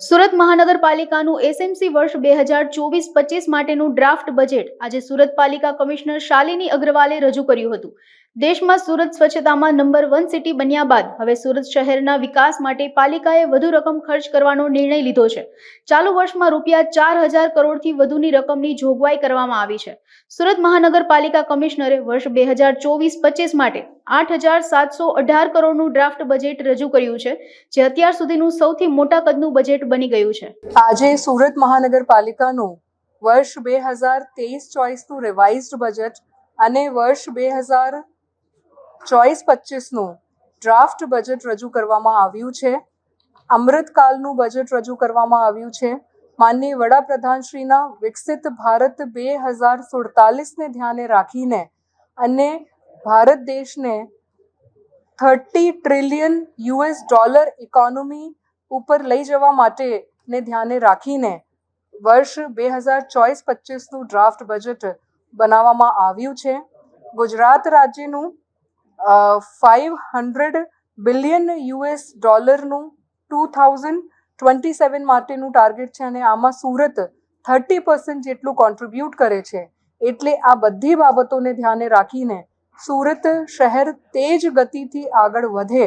Surat મહાનગરપાલિકાનું SMC વર્ષ 2024-25 માટેનું draft budget આજે સુરત પાલિકા કમિશનર શાલિની અગ્રવાલે રજૂ કર્યું હતું। દેશમાં સુરત સ્વચ્છતામાં નંબર 1 સિટી બન્યા બાદ હવે સુરત શહેરના વિકાસ માટે પાલિકાએ વધુ રકમ ખર્ચ કરવાનો નિર્ણય લીધો છે। ચાલુ વર્ષમાં રૂપિયા 4000 કરોડથી વધુની રકમની જોગવાઈ કરવામાં આવી છે। સુરત મહાનગરપાલિકા કમિશનરે વર્ષ 2024-25 માટે 8718 કરોડનું ડ્રાફ્ટ બજેટ રજૂ કર્યું છે, જે અત્યાર સુધીનું સૌથી મોટા કદનું બજેટ બની ગયું છે। આજે સુરત મહાનગરપાલિકાનું વર્ષ 2023-24નું રિવાઇઝ્ડ બજેટ અને વર્ષ 2024-25નું ડ્રાફ્ટ બજેટ રજૂ કરવામાં આવ્યું છે। અમૃતકાલનું બજેટ રજૂ કરવામાં આવ્યું છે। માનનીય વડાપ્રધાનશ્રીના વિકસિત ભારત 2047ને ધ્યાને રાખીને અને ભારત દેશને $30 ટ્રિલિયન ઇકોનોમી ઉપર લઈ જવા માટેને ધ્યાને રાખીને વર્ષ 2024-25નું ડ્રાફ્ટ બજેટ બનાવવામાં આવ્યું છે। ગુજરાત રાજ્યનું $500 બિલિયન નું 2027 માટેનું ટાર્ગેટ છે અને આમાં સુરત 30% જેટલું કોન્ટ્રીબ્યુટ કરે છે। એટલે આ બધી બાબતોને ધ્યાને રાખીને સુરત શહેર તેજ ગતિથી આગળ વધે,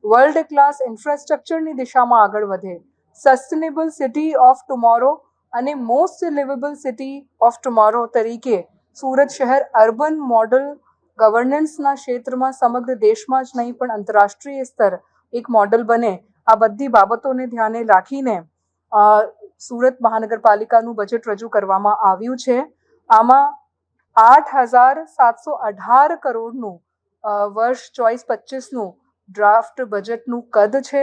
વર્લ્ડ ક્લાસ ઇન્ફ્રાસ્ટ્રક્ચરની દિશામાં આગળ વધે, સસ્ટેનેબલ સિટી ઓફ ટુમોરો અને most liveable city of tomorrow તરીકે સુરત શહેર અર્બન મોડલ ગવર્નન્સના ક્ષેત્રમાં સમગ્ર દેશમાં જ નહીં પણ આંતરરાષ્ટ્રીય સ્તર એક મોડલ બને, આ બધી બાબતોને ધ્યાને રાખીને સુરત મહાનગરપાલિકાનું બજેટ રજૂ કરવામાં આવ્યું છે। આમાં 8718 કરોડનું વર્ષ 24-25નું ડ્રાફ્ટ બજેટનું કદ છે।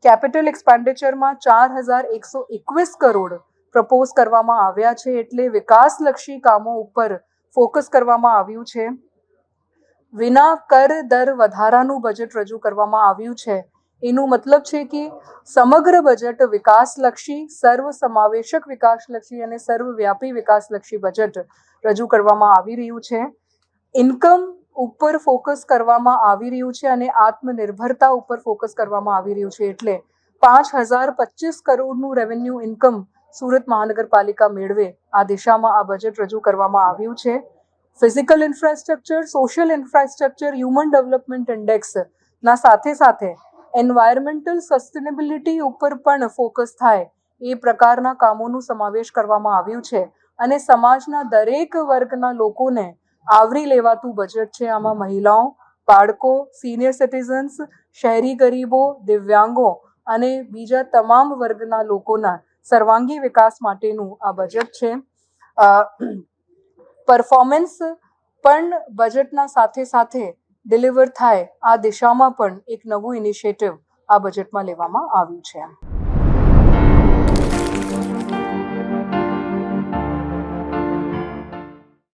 કેપિટલ એક્સપેન્ડિચરમાં 4121 કરોડ પ્રપોઝ કરવામાં આવ્યા છે, એટલે વિકાસલક્ષી કામો ઉપર ફોકસ કરવામાં આવ્યું છે। વિના કર દર વધારાનું બજેટ રજૂ કરવામાં આવ્યું છે। એનું મતલબ છે કે સમગ્ર બજેટ વિકાસલક્ષી, સર્વસમાવેશક વિકાસલક્ષી અને સર્વવ્યાપી વિકાસલક્ષી બજેટ રજૂ કરવામાં આવી રહ્યું છે। ઇન્કમ ઉપર ફોકસ કરવામાં આવી રહ્યું છે અને આત્મનિર્ભરતા ઉપર ફોકસ કરવામાં આવી રહ્યું છે, એટલે 5025 કરોડનું રેવન્યુ ઇન્કમ સુરત મહાનગરપાલિકા મેળવે આ દિશામાં આ બજેટ રજૂ કરવામાં આવ્યું છે। Physical infrastructure, social infrastructure, human development ઇન્ડેક્સના સાથે સાથે એન્વાયરમેન્ટલ સસ્ટેનેબિલિટી ઉપર પણ ફોકસ થાય એ પ્રકારના કામોનું સમાવેશ કરવામાં આવ્યું છે અને સમાજના દરેક વર્ગના લોકોને આવરી લેવાતું બજેટ છે। આમાં મહિલાઓ, બાળકો, સિનિયર સિટીઝન્સ, શહેરી ગરીબો, દિવ્યાંગો અને બીજા તમામ વર્ગના લોકોના સર્વાંગી વિકાસ માટેનું આ બજેટ છે। પરફોર્મન્સ પણ બજેટના સાથે સાથે ડિલિવર થાય આ દિશામાં પણ એક નવું ઇનિશિયેટિવ આ બજેટમાં લેવામાં આવ્યું છે।